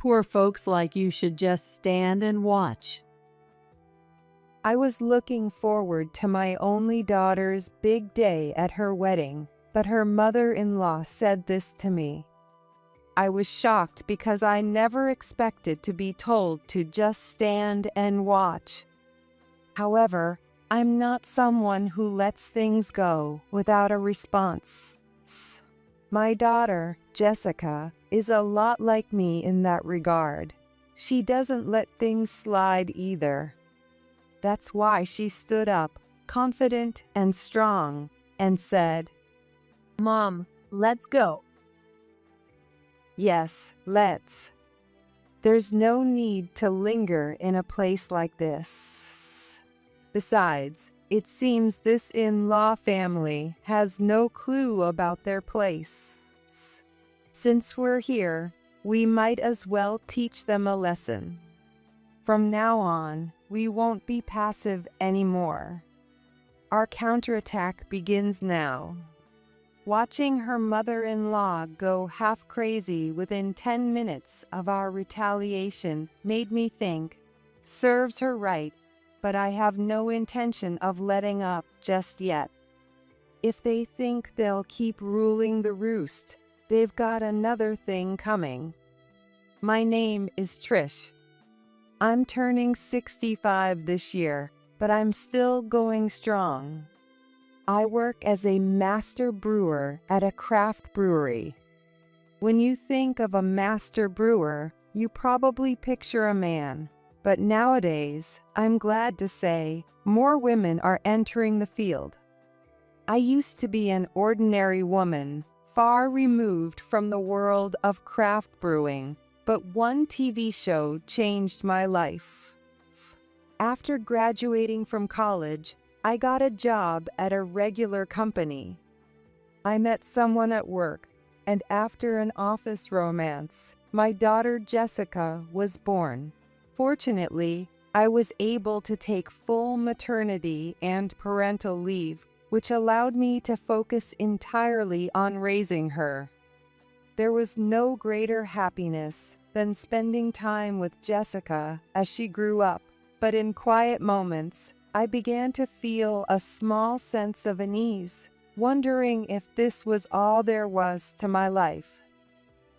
Poor folks like you should just stand and watch. I was looking forward to my only daughter's big day at her wedding, but her mother-in-law said this to me. I was shocked because I never expected to be told to just stand and watch. However, I'm not someone who lets things go without a response. My daughter, Jessica, is a lot like me in that regard. She doesn't let things slide either. That's why she stood up, confident and strong, and said, "Mom, let's go." "Yes, let's." There's no need to linger in a place like this. Besides, it seems this in-law family has no clue about their place. Since we're here, we might as well teach them a lesson. From now on, we won't be passive anymore. Our counterattack begins now. Watching her mother-in-law go half crazy within 10 minutes of our retaliation made me think, serves her right, but I have no intention of letting up just yet. If they think they'll keep ruling the roost, they've got another thing coming. My name is Trish. I'm turning 65 this year, but I'm still going strong. I work as a master brewer at a craft brewery. When you think of a master brewer, you probably picture a man. But nowadays, I'm glad to say, more women are entering the field. I used to be an ordinary woman, far removed from the world of craft brewing, but one TV show changed my life. After graduating from college, I got a job at a regular company. I met someone at work, and after an office romance, my daughter Jessica was born. Fortunately, I was able to take full maternity and parental leave, which allowed me to focus entirely on raising her. There was no greater happiness than spending time with Jessica as she grew up, but in quiet moments, I began to feel a small sense of unease, wondering if this was all there was to my life.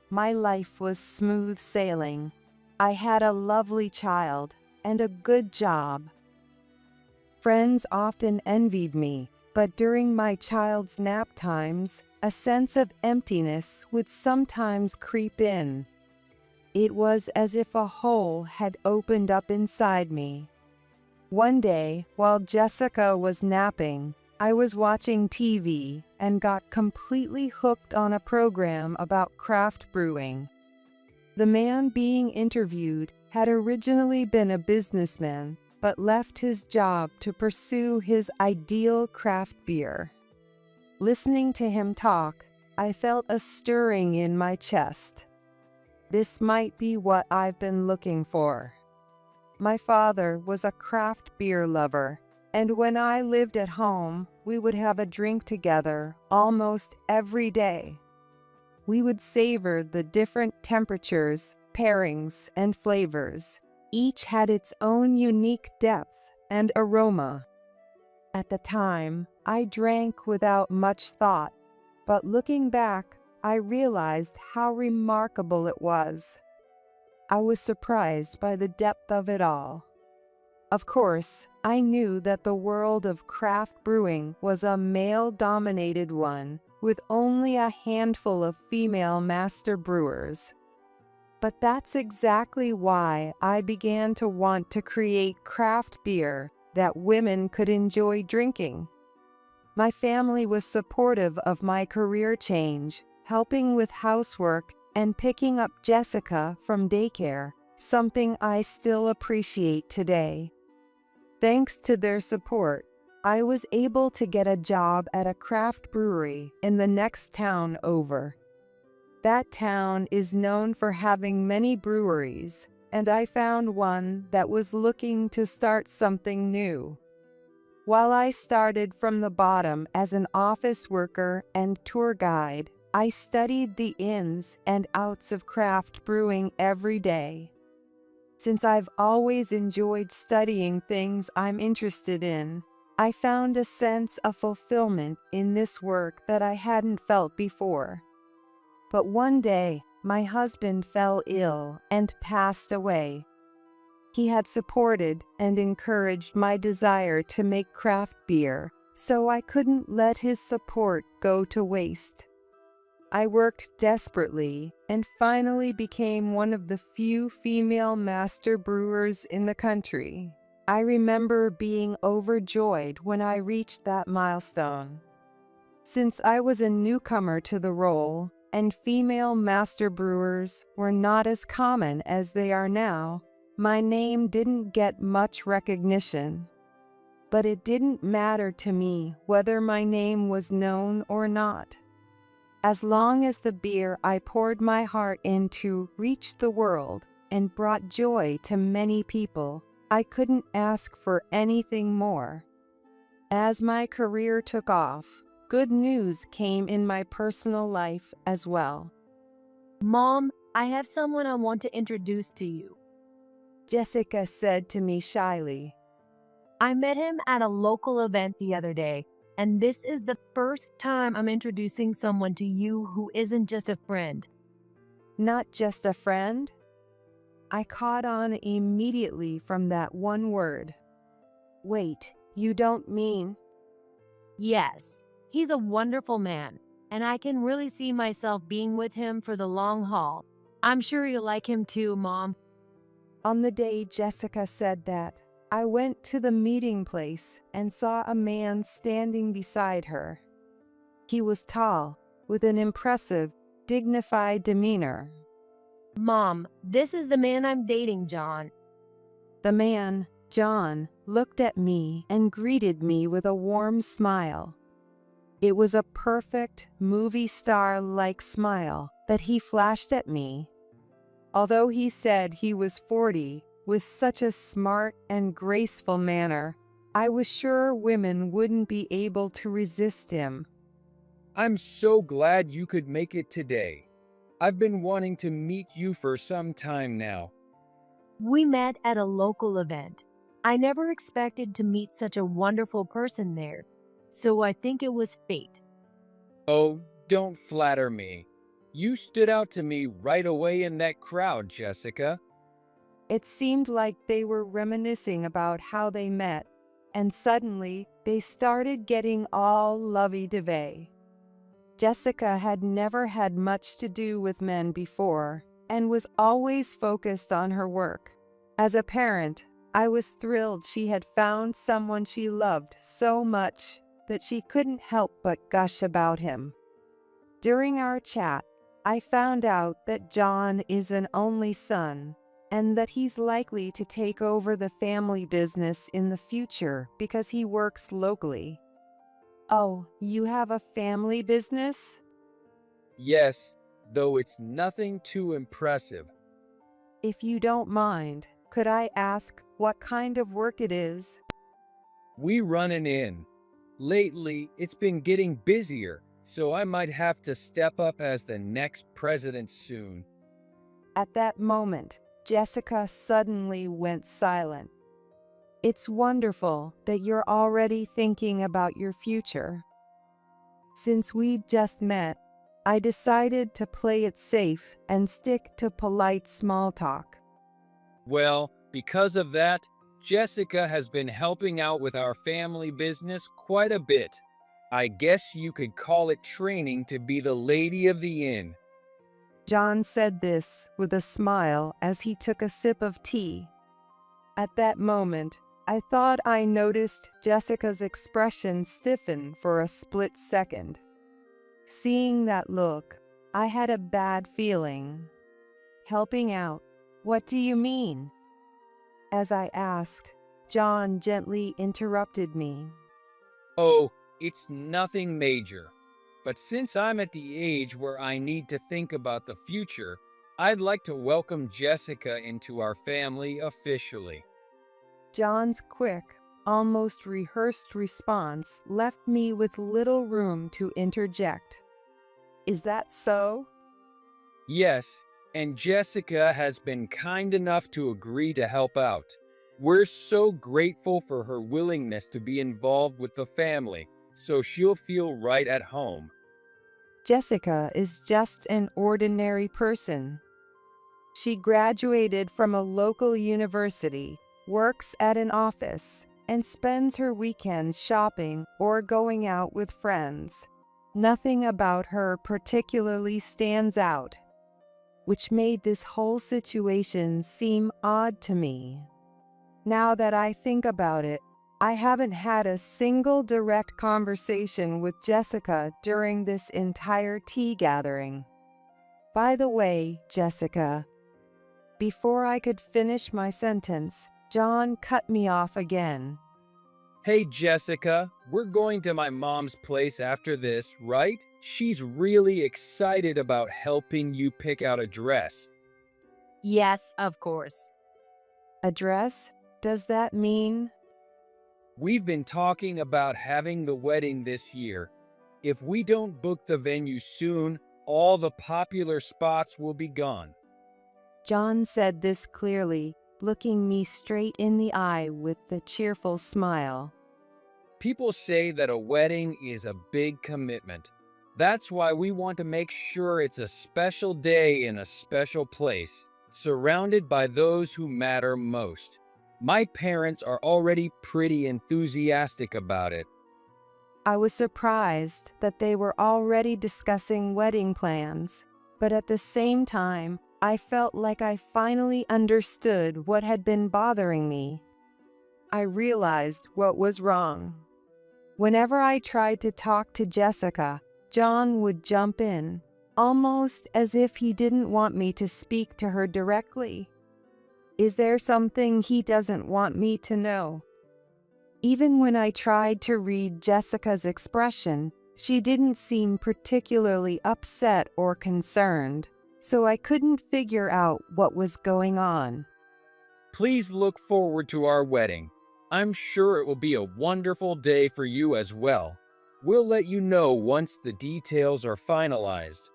My life was smooth sailing. I had a lovely child and a good job. Friends often envied me, but during my child's nap times, a sense of emptiness would sometimes creep in. It was as if a hole had opened up inside me. One day, while Jessica was napping, I was watching TV and got completely hooked on a program about craft brewing. The man being interviewed had originally been a businessman, but left his job to pursue his ideal craft beer. Listening to him talk, I felt a stirring in my chest. This might be what I've been looking for. My father was a craft beer lover, and when I lived at home, we would have a drink together almost every day. We would savor the different temperatures, pairings, and flavors. Each had its own unique depth and aroma. At the time, I drank without much thought, but looking back, I realized how remarkable it was. I was surprised by the depth of it all. Of course, I knew that the world of craft brewing was a male-dominated one, with only a handful of female master brewers. But that's exactly why I began to want to create craft beer that women could enjoy drinking. My family was supportive of my career change, helping with housework and picking up Jessica from daycare, something I still appreciate today. Thanks to their support, I was able to get a job at a craft brewery in the next town over. That town is known for having many breweries, and I found one that was looking to start something new. While I started from the bottom as an office worker and tour guide, I studied the ins and outs of craft brewing every day. Since I've always enjoyed studying things I'm interested in, I found a sense of fulfillment in this work that I hadn't felt before. But one day, my husband fell ill and passed away. He had supported and encouraged my desire to make craft beer, so I couldn't let his support go to waste. I worked desperately and finally became one of the few female master brewers in the country. I remember being overjoyed when I reached that milestone. Since I was a newcomer to the role, and female master brewers were not as common as they are now, my name didn't get much recognition. But it didn't matter to me whether my name was known or not. As long as the beer I poured my heart into reached the world and brought joy to many people, I couldn't ask for anything more. As my career took off, good news came in my personal life as well. Mom, I have someone I want to introduce to you. Jessica said to me shyly. I met him at a local event the other day, and this is the first time I'm introducing someone to you who isn't just a friend. Not just a friend? I caught on immediately from that one word. Wait, you don't mean? Yes, he's a wonderful man, and I can really see myself being with him for the long haul. I'm sure you'll like him too, Mom. On the day Jessica said that, I went to the meeting place and saw a man standing beside her. He was tall, with an impressive, dignified demeanor. Mom, this is the man I'm dating, John. The man, John, looked at me and greeted me with a warm smile. It was a perfect, movie star-like smile that he flashed at me. Although he said he was 40, with such a smart and graceful manner, I was sure women wouldn't be able to resist him. I'm so glad you could make it today. I've been wanting to meet you for some time now. We met at a local event. I never expected to meet such a wonderful person there, so I think it was fate. Oh, don't flatter me. You stood out to me right away in that crowd, Jessica. It seemed like they were reminiscing about how they met, and suddenly they started getting all lovey-dovey. Jessica had never had much to do with men before and was always focused on her work. As a parent, I was thrilled she had found someone she loved so much that she couldn't help but gush about him. During our chat, I found out that John is an only son and that he's likely to take over the family business in the future because he works locally. Oh, you have a family business? Yes, though it's nothing too impressive. If you don't mind, could I ask what kind of work it is? We run an inn. Lately, it's been getting busier, so I might have to step up as the next president soon. At that moment, Jessica suddenly went silent. It's wonderful that you're already thinking about your future. Since we'd just met, I decided to play it safe and stick to polite small talk. Well, because of that, Jessica has been helping out with our family business quite a bit. I guess you could call it training to be the lady of the inn. John said this with a smile as he took a sip of tea. At that moment, I thought I noticed Jessica's expression stiffen for a split second. Seeing that look, I had a bad feeling. Helping out, what do you mean? As I asked, John gently interrupted me. Oh, it's nothing major. But since I'm at the age where I need to think about the future, I'd like to welcome Jessica into our family officially. John's quick, almost rehearsed response left me with little room to interject. Is that so? Yes, and Jessica has been kind enough to agree to help out. We're so grateful for her willingness to be involved with the family, so she'll feel right at home. Jessica is just an ordinary person. She graduated from a local university, works at an office, and spends her weekends shopping or going out with friends. Nothing about her particularly stands out, which made this whole situation seem odd to me. Now that I think about it, I haven't had a single direct conversation with Jessica during this entire tea gathering. By the way, Jessica, before I could finish my sentence, John cut me off again. Hey Jessica, we're going to my mom's place after this, right? She's really excited about helping you pick out a dress. Yes, of course. A dress? Does that mean? We've been talking about having the wedding this year. If we don't book the venue soon, all the popular spots will be gone. John said this clearly, looking me straight in the eye with a cheerful smile. People say that a wedding is a big commitment. That's why we want to make sure it's a special day in a special place, surrounded by those who matter most. My parents are already pretty enthusiastic about it. I was surprised that they were already discussing wedding plans, but at the same time, I felt like I finally understood what had been bothering me. I realized what was wrong. Whenever I tried to talk to Jessica, John would jump in, almost as if he didn't want me to speak to her directly. Is there something he doesn't want me to know? Even when I tried to read Jessica's expression, she didn't seem particularly upset or concerned, so I couldn't figure out what was going on. Please look forward to our wedding. I'm sure it will be a wonderful day for you as well. We'll let you know once the details are finalized.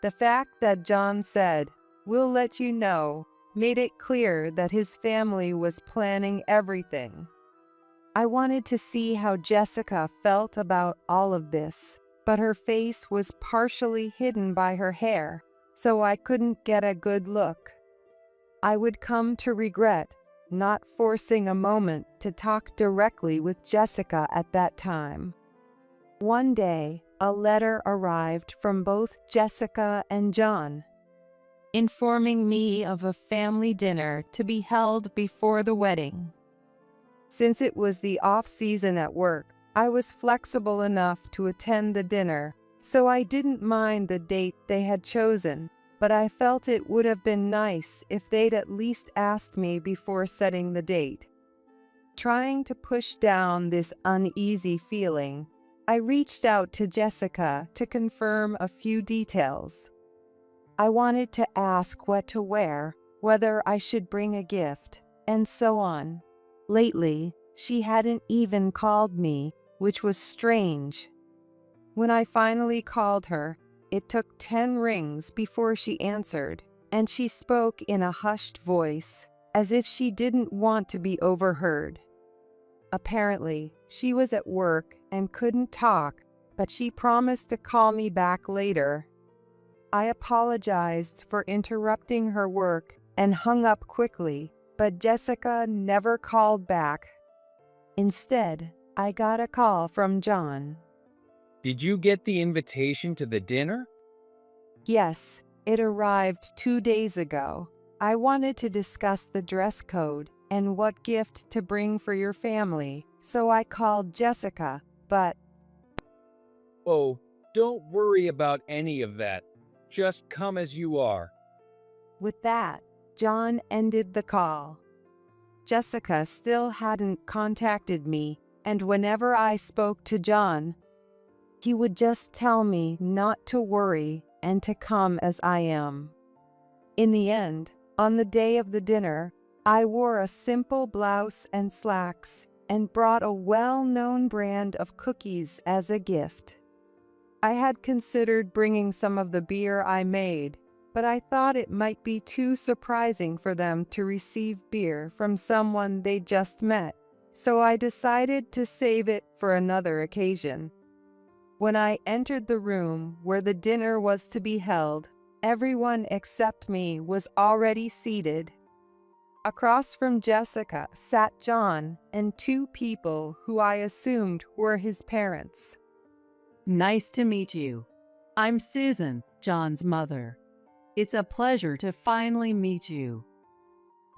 The fact that John said, "We'll let you know," made it clear that his family was planning everything. I wanted to see how Jessica felt about all of this, but her face was partially hidden by her hair, so I couldn't get a good look. I would come to regret not forcing a moment to talk directly with Jessica at that time. One day, a letter arrived from both Jessica and John, informing me of a family dinner to be held before the wedding. Since it was the off-season at work, I was flexible enough to attend the dinner, so I didn't mind the date they had chosen, but I felt it would have been nice if they'd at least asked me before setting the date. Trying to push down this uneasy feeling, I reached out to Jessica to confirm a few details. I wanted to ask what to wear, whether I should bring a gift, and so on. Lately, she hadn't even called me, which was strange. When I finally called her, it took 10 rings before she answered, and she spoke in a hushed voice, as if she didn't want to be overheard. Apparently, she was at work and couldn't talk, but she promised to call me back later. I apologized for interrupting her work and hung up quickly, but Jessica never called back. Instead, I got a call from John. Did you get the invitation to the dinner? Yes, it arrived 2 days ago. I wanted to discuss the dress code and what gift to bring for your family, so I called Jessica, but Oh, don't worry about any of that. Just come as you are. with that, John ended the call. Jessica still hadn't contacted me, and whenever I spoke to John, he would just tell me not to worry and to come as I am. In the end, on the day of the dinner, I wore a simple blouse and slacks and brought a well-known brand of cookies as a gift. I had considered bringing some of the beer I made, but I thought it might be too surprising for them to receive beer from someone they just met, so I decided to save it for another occasion. When I entered the room where the dinner was to be held, everyone except me was already seated. Across from Jessica sat John and two people who I assumed were his parents. Nice to meet you. I'm Susan, John's mother. It's a pleasure to finally meet you.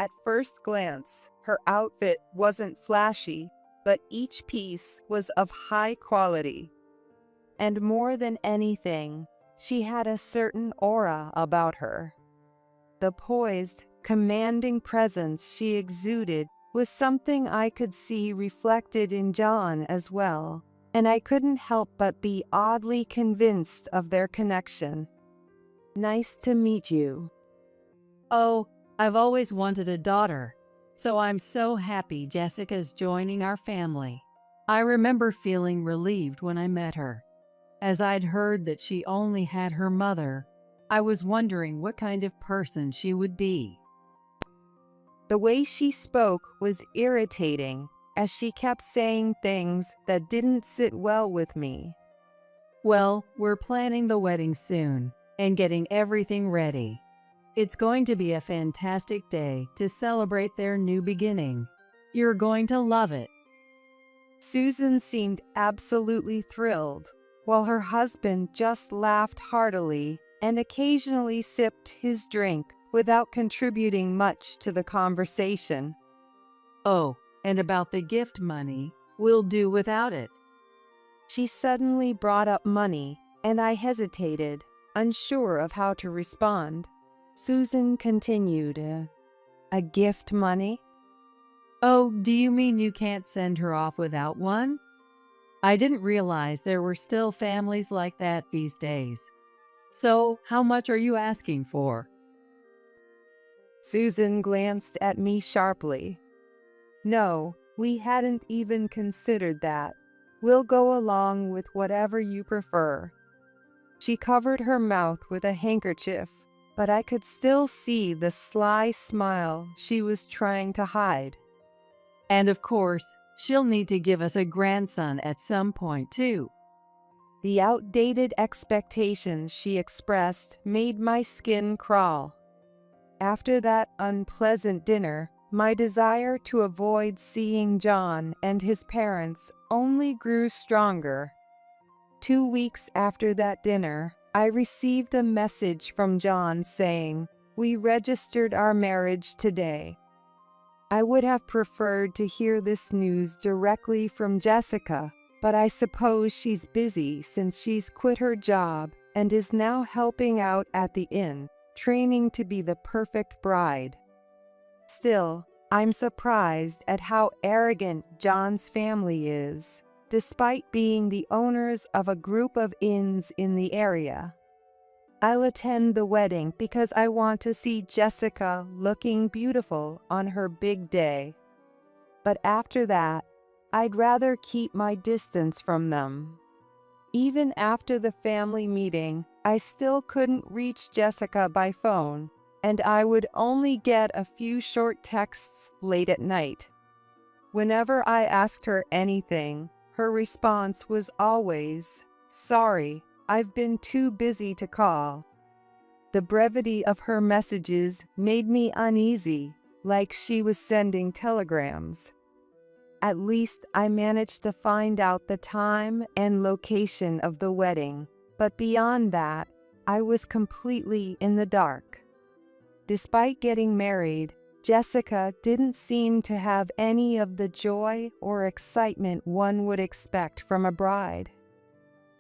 At first glance, her outfit wasn't flashy, but each piece was of high quality. And more than anything, she had a certain aura about her. The poised, commanding presence she exuded was something I could see reflected in John as well, and I couldn't help but be oddly convinced of their connection. Nice to meet you. Oh, I've always wanted a daughter, so I'm so happy Jessica's joining our family. I remember feeling relieved when I met her. As I'd heard that she only had her mother, I was wondering what kind of person she would be. The way she spoke was irritating, as she kept saying things that didn't sit well with me. Well, we're planning the wedding soon and getting everything ready. It's going to be a fantastic day to celebrate their new beginning. You're going to love it. Susan seemed absolutely thrilled, while her husband just laughed heartily and occasionally sipped his drink without contributing much to the conversation. Oh, and about the gift money, we'll do without it. She suddenly brought up money, and I hesitated, unsure of how to respond. Susan continued, a gift money? Oh, do you mean you can't send her off without one? I didn't realize there were still families like that these days. So, how much are you asking for? Susan glanced at me sharply. No, we hadn't even considered that. We'll go along with whatever you prefer. She covered her mouth with a handkerchief, but I could still see the sly smile she was trying to hide. And of course, she'll need to give us a grandson at some point, too. The outdated expectations she expressed made my skin crawl. After that unpleasant dinner, my desire to avoid seeing John and his parents only grew stronger. 2 weeks after that dinner, I received a message from John saying, "We registered our marriage today." I would have preferred to hear this news directly from Jessica, but I suppose she's busy since she's quit her job and is now helping out at the inn, training to be the perfect bride. Still, I'm surprised at how arrogant John's family is, despite being the owners of a group of inns in the area. I'll attend the wedding because I want to see Jessica looking beautiful on her big day. But after that, I'd rather keep my distance from them. Even after the family meeting, I still couldn't reach Jessica by phone, and I would only get a few short texts late at night. Whenever I asked her anything, her response was always, "Sorry, I've been too busy to call." The brevity of her messages made me uneasy, like she was sending telegrams. At least I managed to find out the time and location of the wedding, but beyond that, I was completely in the dark. Despite getting married, Jessica didn't seem to have any of the joy or excitement one would expect from a bride.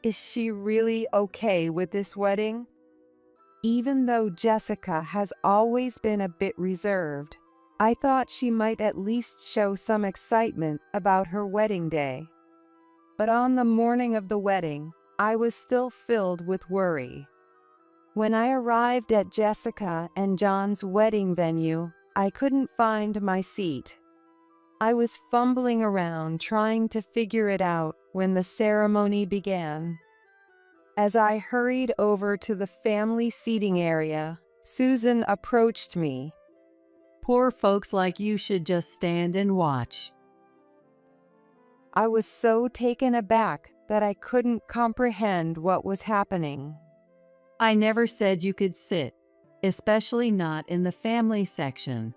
Is she really okay with this wedding? Even though Jessica has always been a bit reserved, I thought she might at least show some excitement about her wedding day. But on the morning of the wedding, I was still filled with worry. When I arrived at Jessica and John's wedding venue, I couldn't find my seat. I was fumbling around trying to figure it out when the ceremony began. As I hurried over to the family seating area, Susan approached me. Poor folks like you should just stand and watch. I was so taken aback that I couldn't comprehend what was happening. I never said you could sit, especially not in the family section.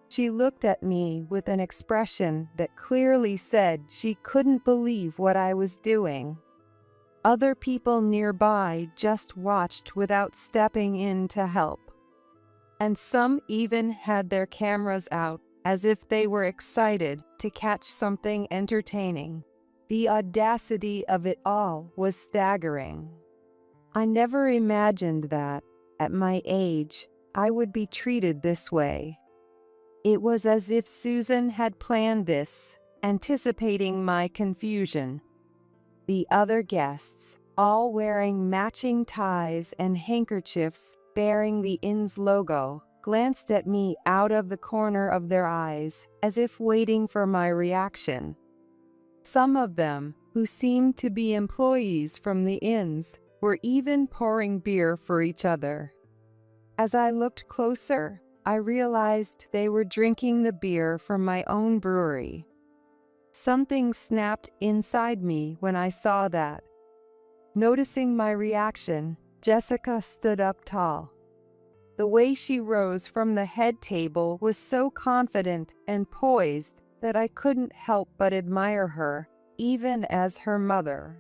She looked at me with an expression that clearly said she couldn't believe what I was doing. Other people nearby just watched without stepping in to help. And some even had their cameras out as if they were excited to catch something entertaining. The audacity of it all was staggering. I never imagined that, at my age, I would be treated this way. It was as if Susan had planned this, anticipating my confusion. The other guests, all wearing matching ties and handkerchiefs bearing the inn's logo, glanced at me out of the corner of their eyes, as if waiting for my reaction. Some of them, who seemed to be employees from the inns, were even pouring beer for each other. As I looked closer, I realized they were drinking the beer from my own brewery. Something snapped inside me when I saw that. Noticing my reaction, Jessica stood up tall. The way she rose from the head table was so confident and poised that I couldn't help but admire her, even as her mother.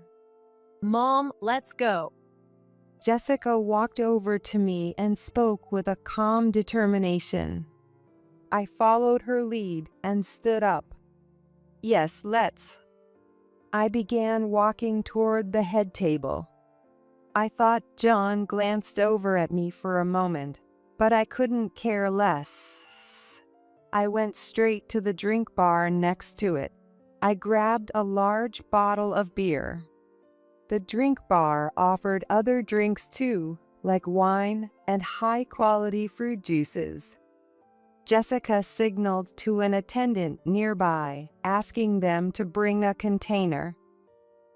Mom, let's go. Jessica walked over to me and spoke with a calm determination. I followed her lead and stood up. Yes, let's. I began walking toward the head table. I thought John glanced over at me for a moment, but I couldn't care less. I went straight to the drink bar next to it. I grabbed a large bottle of beer. The drink bar offered other drinks too, like wine and high-quality fruit juices. Jessica signaled to an attendant nearby, asking them to bring a container.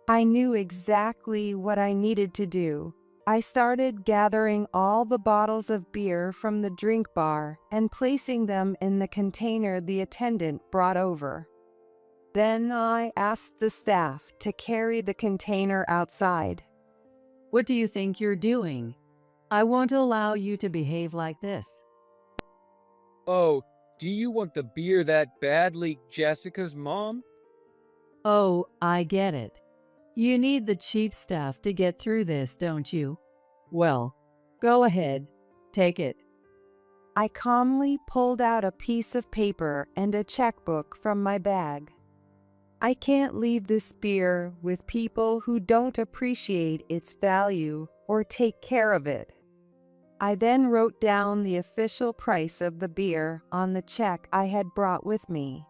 I knew exactly what I needed to do. I started gathering all the bottles of beer from the drink bar and placing them in the container the attendant brought over. Then I asked the staff to carry the container outside. What do you think you're doing? I won't allow you to behave like this. Oh, do you want the beer that badly, Jessica's mom? Oh, I get it. You need the cheap stuff to get through this, don't you? Well, go ahead, take it. I calmly pulled out a piece of paper and a checkbook from my bag. I can't leave this beer with people who don't appreciate its value or take care of it. I then wrote down the official price of the beer on the check I had brought with me.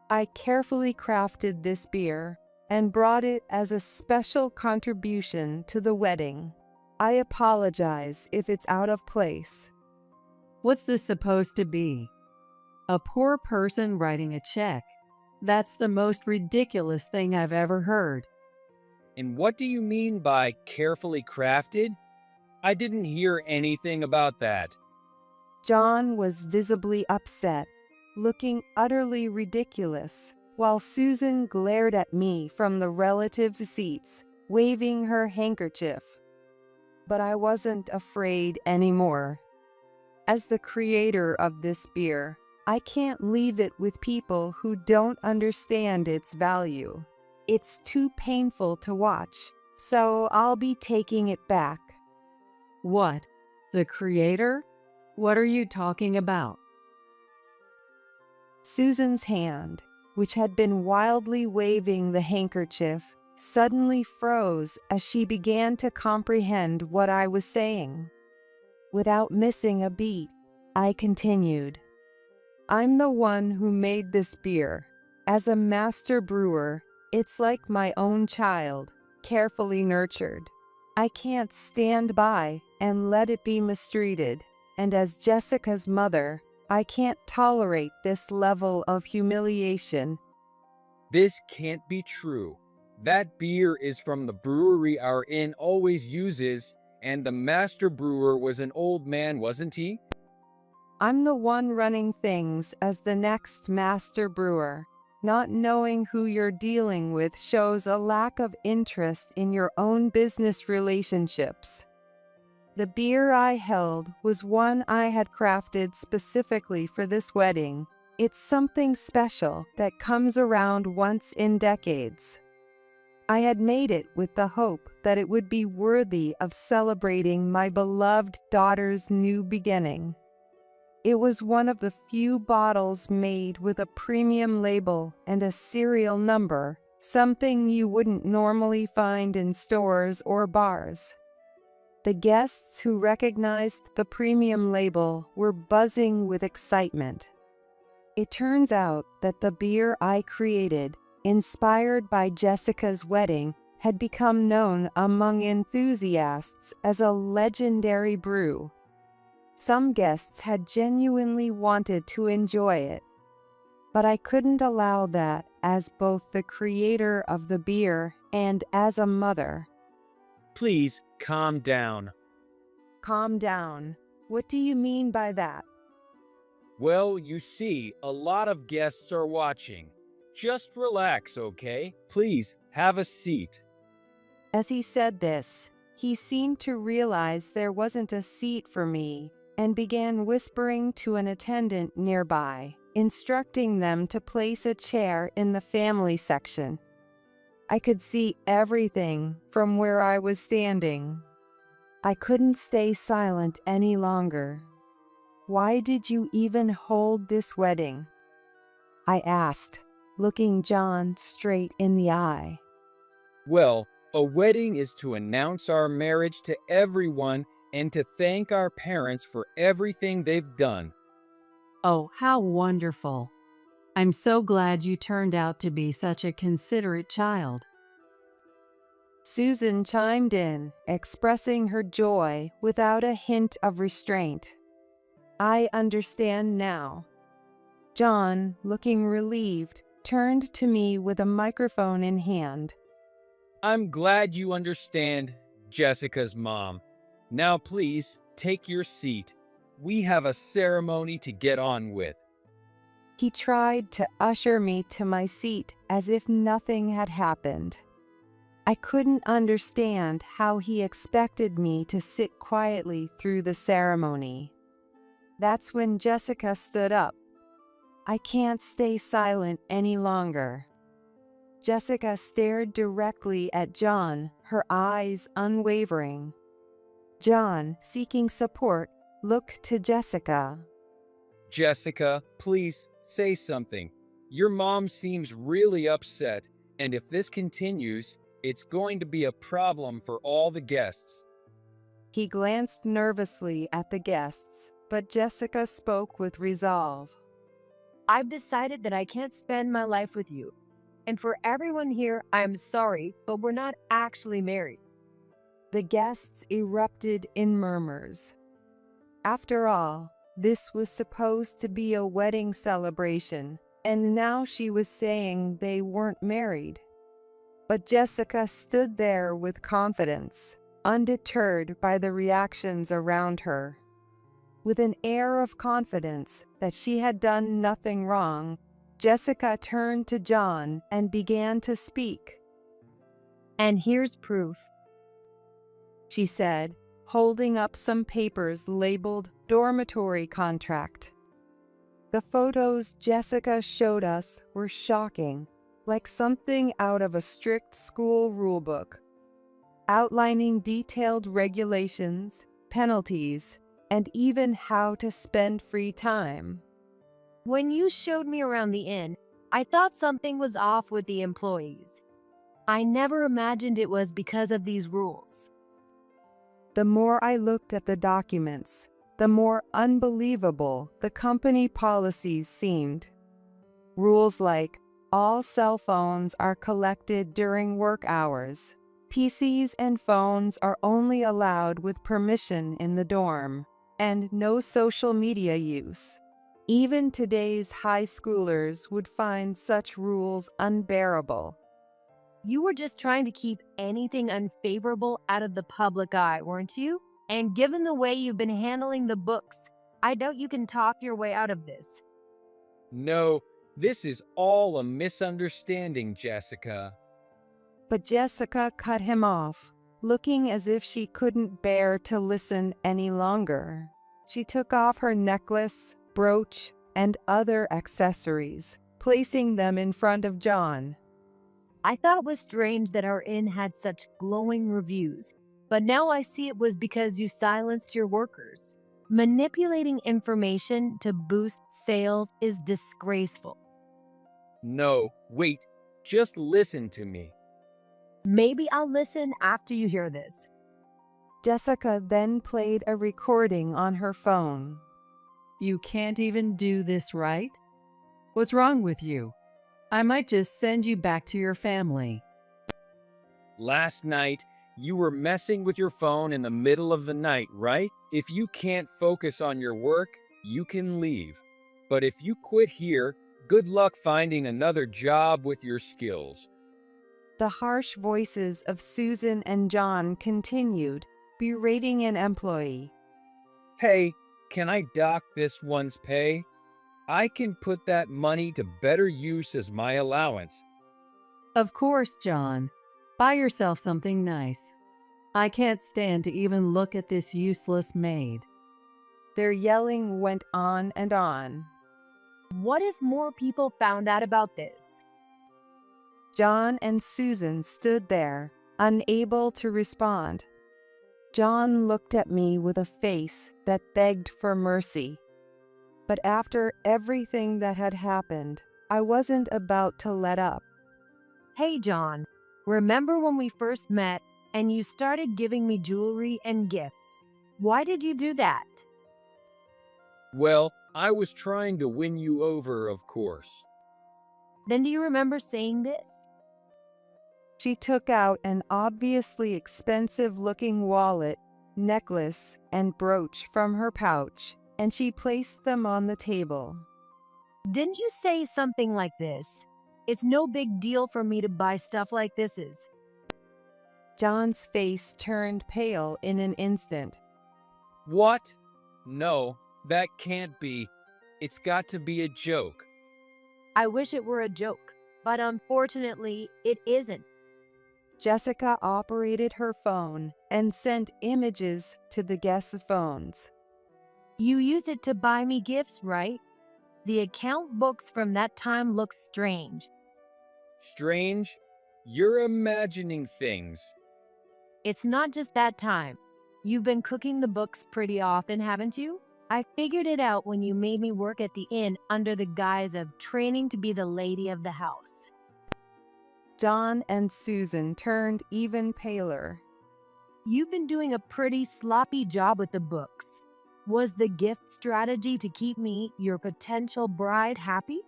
I carefully crafted this beer and brought it as a special contribution to the wedding. I apologize if it's out of place. What's this supposed to be? A poor person writing a check? That's the most ridiculous thing I've ever heard. And what do you mean by carefully crafted? I didn't hear anything about that. John was visibly upset, looking utterly ridiculous, while Susan glared at me from the relatives' seats, waving her handkerchief. But I wasn't afraid anymore. As the creator of this beer, I can't leave it with people who don't understand its value. It's too painful to watch, so I'll be taking it back. What? The creator? What are you talking about? Susan's hand, which had been wildly waving the handkerchief, suddenly froze as she began to comprehend what I was saying. Without missing a beat, I continued. I'm the one who made this beer. As a master brewer, it's like my own child, carefully nurtured. I can't stand by and let it be mistreated, and as Jessica's mother, I can't tolerate this level of humiliation. This can't be true. That beer is from the brewery our inn always uses, and the master brewer was an old man, wasn't he? I'm the one running things as the next master brewer. Not knowing who you're dealing with shows a lack of interest in your own business relationships. The beer I held was one I had crafted specifically for this wedding. It's something special that comes around once in decades. I had made it with the hope that it would be worthy of celebrating my beloved daughter's new beginning. It was one of the few bottles made with a premium label and a serial number, something you wouldn't normally find in stores or bars. The guests who recognized the premium label were buzzing with excitement. It turns out that the beer I created, inspired by Jessica's wedding, had become known among enthusiasts as a legendary brew. Some guests had genuinely wanted to enjoy it, but I couldn't allow that as both the creator of the beer and as a mother. Please calm down. Calm down. What do you mean by that? Well, you see, a lot of guests are watching. Just relax, okay? Please, have a seat. As he said this, he seemed to realize there wasn't a seat for me and began whispering to an attendant nearby, instructing them to place a chair in the family section. I could see everything from where I was standing. I couldn't stay silent any longer. Why did you even hold this wedding? I asked, looking John straight in the eye. Well, a wedding is to announce our marriage to everyone and to thank our parents for everything they've done. Oh, how wonderful. I'm so glad you turned out to be such a considerate child. Susan chimed in, expressing her joy without a hint of restraint. I understand now. John, looking relieved, turned to me with a microphone in hand. I'm glad you understand, Jessica's mom. Now please, take your seat. We have a ceremony to get on with. He tried to usher me to my seat as if nothing had happened. I couldn't understand how he expected me to sit quietly through the ceremony. That's when Jessica stood up. I can't stay silent any longer. Jessica stared directly at John, her eyes unwavering. John, seeking support, looked to Jessica. Jessica, please say something. Your mom seems really upset, and if this continues, it's going to be a problem for all the guests. He glanced nervously at the guests, but Jessica spoke with resolve. I've decided that I can't spend my life with you. And for everyone here, I'm sorry, but we're not actually married. The guests erupted in murmurs. After all, this was supposed to be a wedding celebration, and now she was saying they weren't married. But Jessica stood there with confidence, undeterred by the reactions around her. With an air of confidence that she had done nothing wrong, Jessica turned to John and began to speak. And here's proof. She said, holding up some papers labeled dormitory contract. The photos Jessica showed us were shocking, like something out of a strict school rulebook, outlining detailed regulations, penalties, and even how to spend free time. When you showed me around the inn, I thought something was off with the employees. I never imagined it was because of these rules. The more I looked at the documents, the more unbelievable the company policies seemed. Rules like all cell phones are collected during work hours. PCs and phones are only allowed with permission in the dorm, and no social media use. Even today's high schoolers would find such rules unbearable. You were just trying to keep anything unfavorable out of the public eye, weren't you? And given the way you've been handling the books, I doubt you can talk your way out of this. No, this is all a misunderstanding, Jessica. But Jessica cut him off, looking as if she couldn't bear to listen any longer. She took off her necklace, brooch, and other accessories, placing them in front of John. I thought it was strange that our inn had such glowing reviews, but now I see it was because you silenced your workers. Manipulating information to boost sales is disgraceful. No, wait, just listen to me. Maybe I'll listen after you hear this. Jessica then played a recording on her phone. You can't even do this right? What's wrong with you? I might just send you back to your family. Last night, you were messing with your phone in the middle of the night, right? If you can't focus on your work, you can leave. But if you quit here, good luck finding another job with your skills. The harsh voices of Susan and John continued, berating an employee. Hey, can I dock this one's pay? I can put that money to better use as my allowance. Of course, John. Buy yourself something nice. I can't stand to even look at this useless maid. Their yelling went on and on. What if more people found out about this? John and Susan stood there, unable to respond. John looked at me with a face that begged for mercy. But after everything that had happened, I wasn't about to let up. Hey, John, remember when we first met and you started giving me jewelry and gifts? Why did you do that? Well, I was trying to win you over, of course. Then do you remember saying this? She took out an obviously expensive-looking wallet, necklace, and brooch from her pouch, and she placed them on the table. Didn't you say something like this? It's no big deal for me to buy stuff like this is. John's face turned pale in an instant. What? No, that can't be. It's got to be a joke. I wish it were a joke, but unfortunately, it isn't. Jessica operated her phone and sent images to the guests' phones. You used it to buy me gifts, right? The account books from that time look strange. Strange? You're imagining things. It's not just that time. You've been cooking the books pretty often, haven't you? I figured it out when you made me work at the inn under the guise of training to be the lady of the house. John and Susan turned even paler. You've been doing a pretty sloppy job with the books. Was the gift strategy to keep me, your potential bride, happy?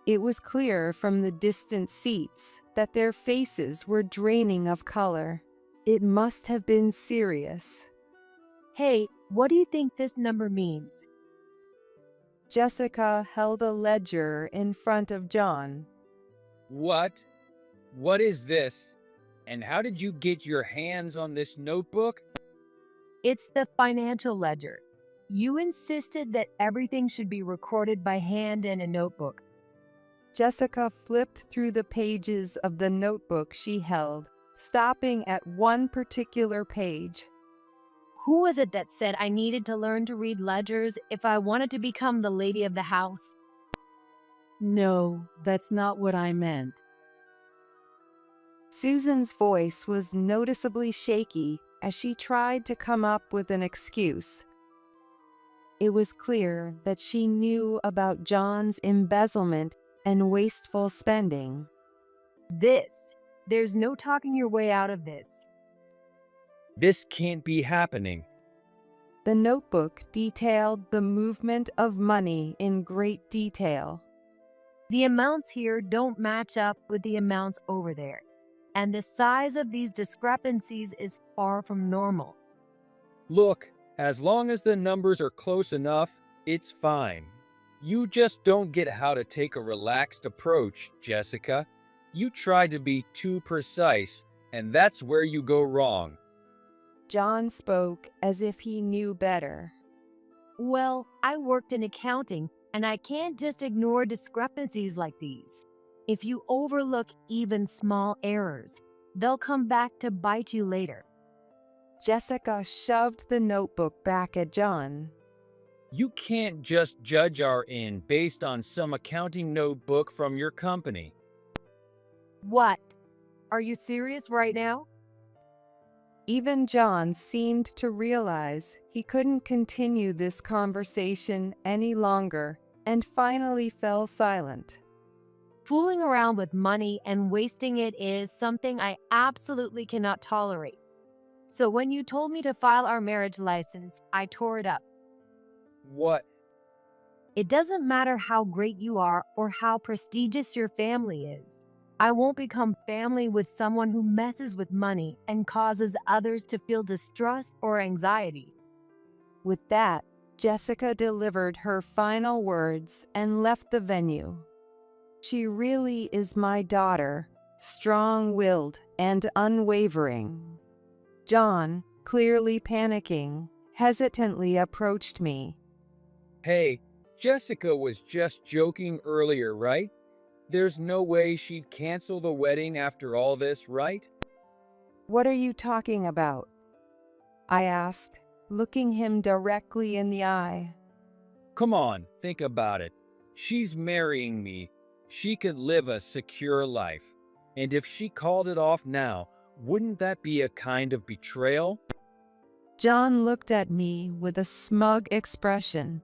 It was clear from the distant seats that their faces were draining of color. It must have been serious. Hey, what do you think this number means? Jessica held a ledger in front of John. What? What is this? And how did you get your hands on this notebook? It's the financial ledger. You insisted that everything should be recorded by hand in a notebook. Jessica flipped through the pages of the notebook she held, stopping at one particular page. Who was it that said I needed to learn to read ledgers if I wanted to become the lady of the house? No, that's not what I meant. Susan's voice was noticeably shaky as she tried to come up with an excuse. It was clear that she knew about John's embezzlement and wasteful spending. There's no talking your way out of this. This can't be happening. The notebook detailed the movement of money in great detail. The amounts here don't match up with the amounts over there, and the size of these discrepancies is far from normal. Look, as long as the numbers are close enough, it's fine. You just don't get how to take a relaxed approach, Jessica. You try to be too precise, and that's where you go wrong. John spoke as if he knew better. Well, I worked in accounting, and I can't just ignore discrepancies like these. If you overlook even small errors, they'll come back to bite you later. Jessica shoved the notebook back at John. You can't just judge our end based on some accounting notebook from your company. What? Are you serious right now? Even John seemed to realize he couldn't continue this conversation any longer and finally fell silent. Fooling around with money and wasting it is something I absolutely cannot tolerate. So when you told me to file our marriage license, I tore it up. What? It doesn't matter how great you are or how prestigious your family is. I won't become family with someone who messes with money and causes others to feel distrust or anxiety. With that, Jessica delivered her final words and left the venue. She really is my daughter, strong-willed and unwavering. John, clearly panicking, hesitantly approached me. Hey, Jessica was just joking earlier, right? There's no way she'd cancel the wedding after all this, right? What are you talking about? I asked, looking him directly in the eye. Come on, think about it. She's marrying me. She could live a secure life. And if she called it off now, wouldn't that be a kind of betrayal? John looked at me with a smug expression.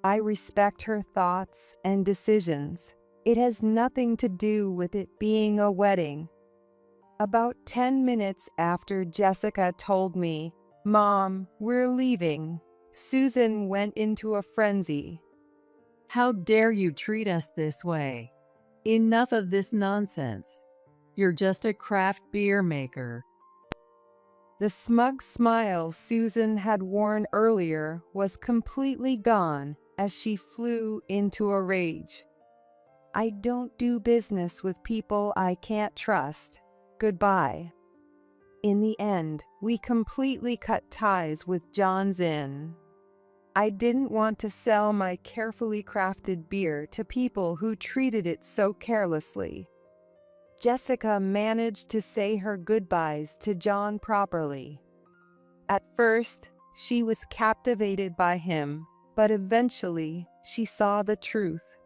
I respect her thoughts and decisions. It has nothing to do with it being a wedding. About 10 minutes after Jessica told me, "Mom, we're leaving," Susan went into a frenzy. How dare you treat us this way? Enough of this nonsense. You're just a craft beer maker. The smug smile Susan had worn earlier was completely gone as she flew into a rage. I don't do business with people I can't trust. Goodbye. In the end, we completely cut ties with John's Inn. I didn't want to sell my carefully crafted beer to people who treated it so carelessly. Jessica managed to say her goodbyes to John properly. At first, she was captivated by him, but eventually she saw the truth.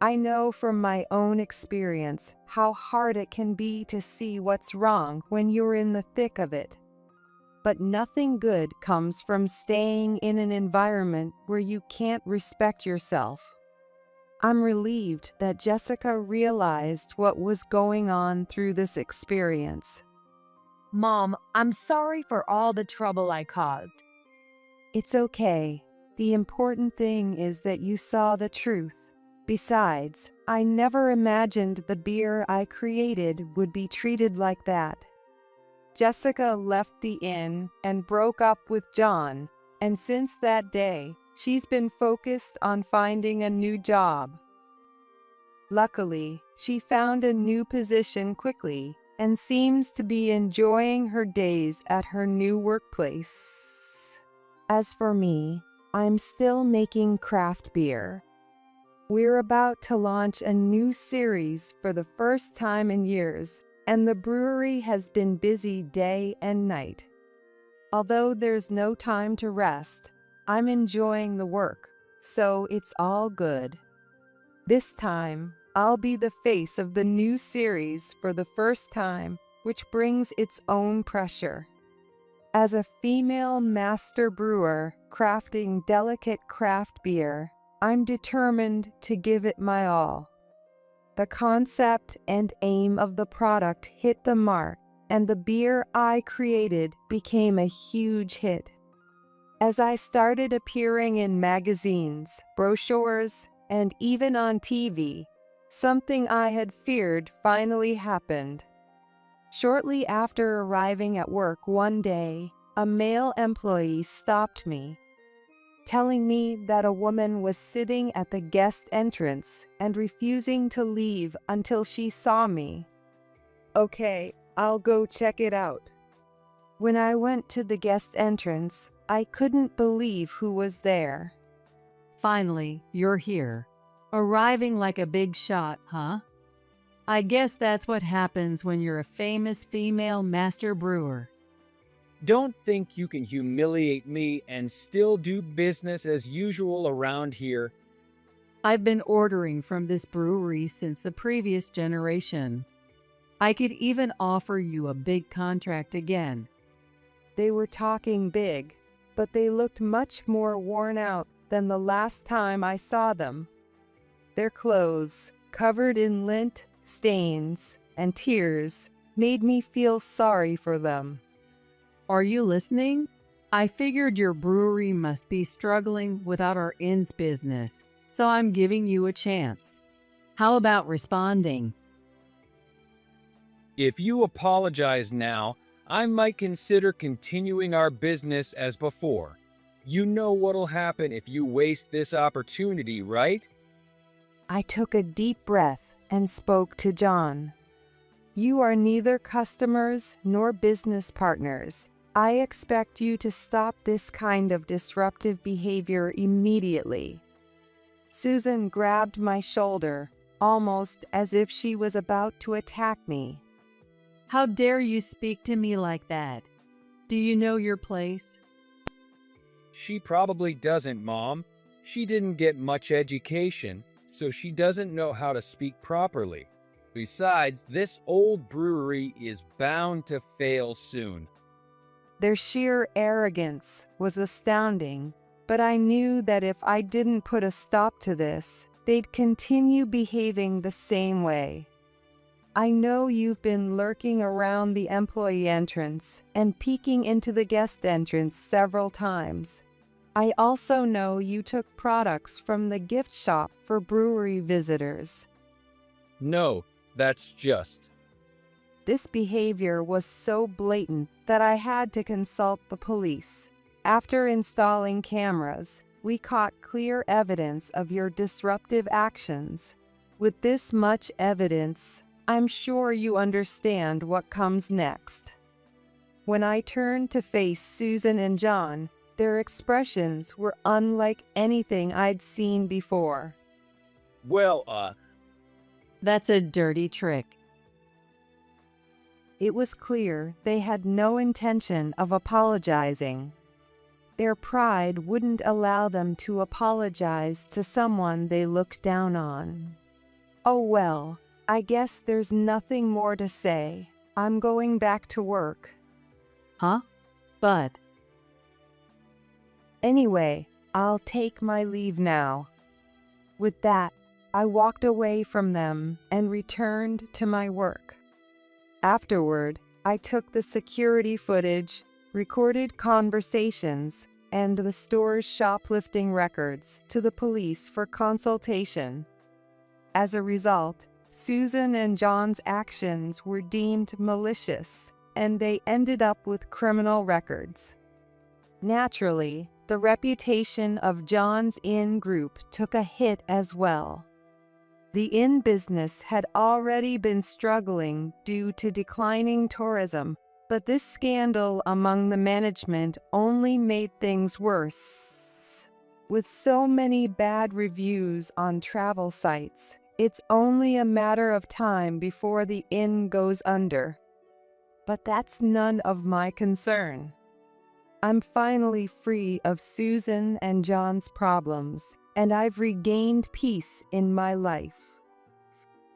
I know from my own experience how hard it can be to see what's wrong when you're in the thick of it. But nothing good comes from staying in an environment where you can't respect yourself. I'm relieved that Jessica realized what was going on through this experience. Mom, I'm sorry for all the trouble I caused. It's okay. The important thing is that you saw the truth. Besides, I never imagined the beer I created would be treated like that. Jessica left the inn and broke up with John, and since that day, she's been focused on finding a new job. Luckily, she found a new position quickly and seems to be enjoying her days at her new workplace. As for me, I'm still making craft beer. We're about to launch a new series for the first time in years, and the brewery has been busy day and night. Although there's no time to rest, I'm enjoying the work, so it's all good. This time, I'll be the face of the new series for the first time, which brings its own pressure. As a female master brewer crafting delicate craft beer, I'm determined to give it my all. The concept and aim of the product hit the mark, and the beer I created became a huge hit. As I started appearing in magazines, brochures, and even on TV, something I had feared finally happened. Shortly after arriving at work one day, a male employee stopped me. telling me that a woman was sitting at the guest entrance and refusing to leave until she saw me. Okay, I'll go check it out. When I went to the guest entrance, I couldn't believe who was there. Finally, you're here. Arriving like a big shot, huh? I guess that's what happens when you're a famous female master brewer. Don't think you can humiliate me and still do business as usual around here. I've been ordering from this brewery since the previous generation. I could even offer you a big contract again. They were talking big, but they looked much more worn out than the last time I saw them. Their clothes, covered in lint, stains, and tears, made me feel sorry for them. Are you listening? I figured your brewery must be struggling without our inns business, so I'm giving you a chance. How about responding? If you apologize now, I might consider continuing our business as before. You know what'll happen if you waste this opportunity, right? I took a deep breath and spoke to John. You are neither customers nor business partners. I expect you to stop this kind of disruptive behavior immediately. Susan grabbed my shoulder, almost as if she was about to attack me. How dare you speak to me like that? Do you know your place? She probably doesn't, Mom. She didn't get much education, so she doesn't know how to speak properly. Besides, this old brewery is bound to fail soon. Their sheer arrogance was astounding, but I knew that if I didn't put a stop to this, they'd continue behaving the same way. I know you've been lurking around the employee entrance and peeking into the guest entrance several times. I also know you took products from the gift shop for brewery visitors. No, that's just. This behavior was so blatant that I had to consult the police. After installing cameras, we caught clear evidence of your disruptive actions. With this much evidence, I'm sure you understand what comes next. When I turned to face Susan and John, their expressions were unlike anything I'd seen before. Well, That's a dirty trick. It was clear they had no intention of apologizing. Their pride wouldn't allow them to apologize to someone they looked down on. Oh well, I guess there's nothing more to say. I'm going back to work. Huh? But Anyway, I'll take my leave now. With that, I walked away from them and returned to my work. Afterward, I took the security footage, recorded conversations, and the store's shoplifting records to the police for consultation. As a result, Susan and John's actions were deemed malicious, and they ended up with criminal records. Naturally, the reputation of John's Inn Group took a hit as well. The inn business had already been struggling due to declining tourism, but this scandal among the management only made things worse. With so many bad reviews on travel sites, it's only a matter of time before the inn goes under. But that's none of my concern. I'm finally free of Susan and John's problems, and I've regained peace in my life.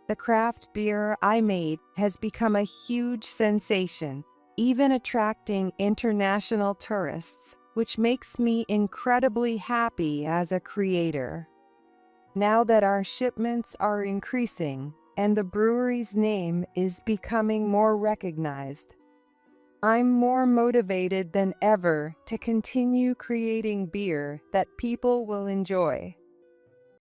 The craft beer I made has become a huge sensation, even attracting international tourists, which makes me incredibly happy as a creator. Now that our shipments are increasing and the brewery's name is becoming more recognized, I'm more motivated than ever to continue creating beer that people will enjoy.